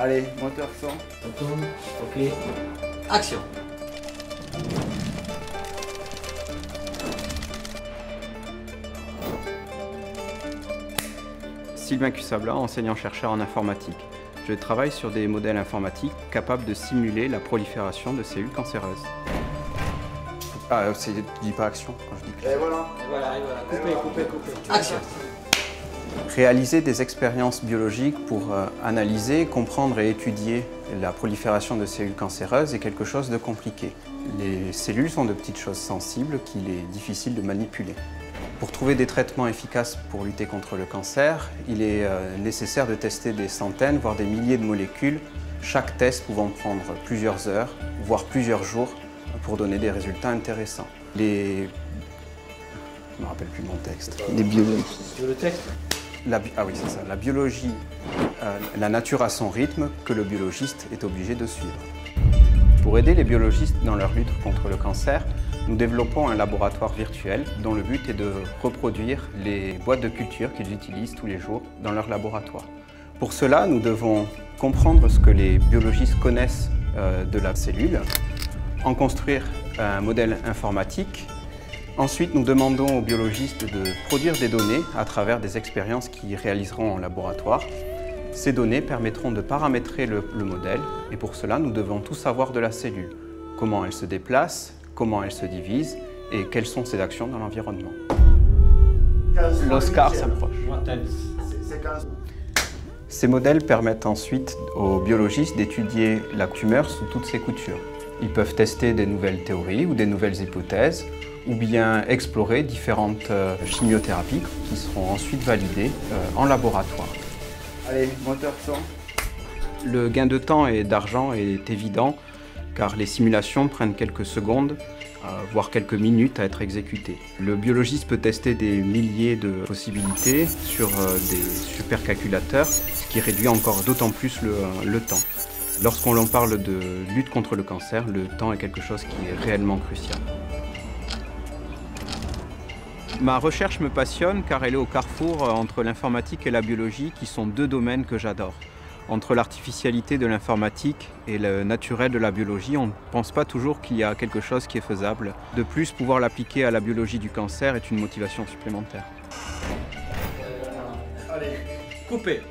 Allez, moteur son. On tourne, ok. Action. Sylvain Cussabla, enseignant-chercheur en informatique. Je travaille sur des modèles informatiques capables de simuler la prolifération de cellules cancéreuses. Ah, tu dis pas action quand je dis que... Et voilà. Et voilà. Coupez. Action. Réaliser des expériences biologiques pour analyser, comprendre et étudier la prolifération de cellules cancéreuses est quelque chose de compliqué. Les cellules sont de petites choses sensibles qu'il est difficile de manipuler. Pour trouver des traitements efficaces pour lutter contre le cancer, il est nécessaire de tester des centaines, voire des milliers de molécules, chaque test pouvant prendre plusieurs heures, voire plusieurs jours, pour donner des résultats intéressants. Je ne me rappelle plus mon texte. Les biologistes. Tu veux le texte? Ah oui, c'est ça. La biologie, la nature a son rythme que le biologiste est obligé de suivre. Pour aider les biologistes dans leur lutte contre le cancer, nous développons un laboratoire virtuel dont le but est de reproduire les boîtes de culture qu'ils utilisent tous les jours dans leur laboratoire. Pour cela, nous devons comprendre ce que les biologistes connaissent de la cellule, en construire un modèle informatique. Ensuite, nous demandons aux biologistes de produire des données à travers des expériences qu'ils réaliseront en laboratoire. Ces données permettront de paramétrer le modèle et pour cela, nous devons tout savoir de la cellule. Comment elle se déplace, comment elle se divise et quelles sont ses actions dans l'environnement. L'Oscar s'approche. Ces modèles permettent ensuite aux biologistes d'étudier la tumeur sous toutes ses coutures. Ils peuvent tester des nouvelles théories ou des nouvelles hypothèses ou bien explorer différentes chimiothérapies qui seront ensuite validées en laboratoire. Allez, moteur son. Le gain de temps et d'argent est évident car les simulations prennent quelques secondes, voire quelques minutes à être exécutées. Le biologiste peut tester des milliers de possibilités sur des supercalculateurs, ce qui réduit encore d'autant plus le temps. Lorsqu'on parle de lutte contre le cancer, le temps est quelque chose qui est réellement crucial. Ma recherche me passionne car elle est au carrefour entre l'informatique et la biologie qui sont deux domaines que j'adore. Entre l'artificialité de l'informatique et le naturel de la biologie, on ne pense pas toujours qu'il y a quelque chose qui est faisable. De plus, pouvoir l'appliquer à la biologie du cancer est une motivation supplémentaire. Allez. Coupez.